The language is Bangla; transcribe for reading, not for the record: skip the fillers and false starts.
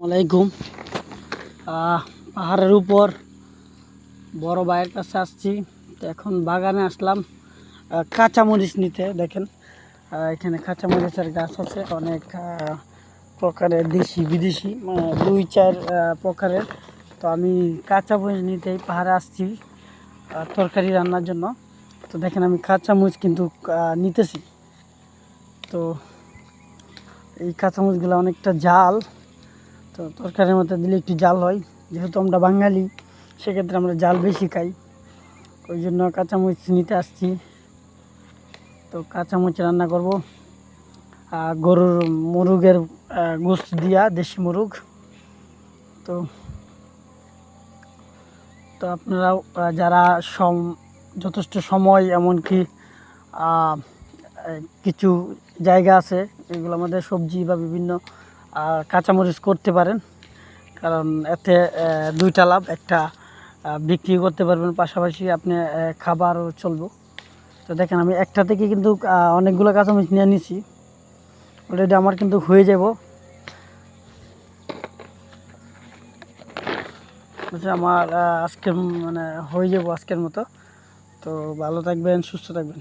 আলাইকুম। পাহাড়ের উপর বড় ভাইয়ের কাছে আসছি। তো এখন বাগানে আসলাম কাঁচামরিচ নিতে। দেখেন এখানে কাঁচামরিচের গাছ আছে অনেক প্রকারের, দেশি বিদেশি, মানে 2-4 প্রকারের। তো আমি কাঁচামরিচ নিতেই পাহাড়ে আসছি তরকারি রান্নার জন্য। তো দেখেন আমি কাঁচামরিচ কিন্তু নিতেছি। তো এই কাঁচামরিচগুলো অনেকটা জাল, তো তরকারির মধ্যে দিলে একটু জাল হয়। যেহেতু আমরা বাঙালি, সেক্ষেত্রে আমরা জাল বেশি খাই, ওই জন্য কাঁচামরিচ নিতে আসছি। তো কাঁচামরিচ রান্না করব গরুর মুরগের গোশত দিয়া, দেশি মুরগ। তো তো আপনারাও যারা যথেষ্ট সময়, এমনকি কিছু জায়গা আছে এগুলোর মধ্যে সবজি বা বিভিন্ন কাঁচামরিচ করতে পারেন, কারণ এতে দুইটা লাভ। একটা বিক্রি করতে পারবেন, পাশাপাশি আপনি খাবারও চলবো। তো দেখেন আমি একটা থেকে কিন্তু অনেকগুলো কাঁচামরিচ নিয়ে নিছি। অলরেডি আমার কিন্তু হয়ে যাব, আমার আজকের মানে হয়ে যাব আজকের মতো। তো ভালো থাকবেন, সুস্থ থাকবেন।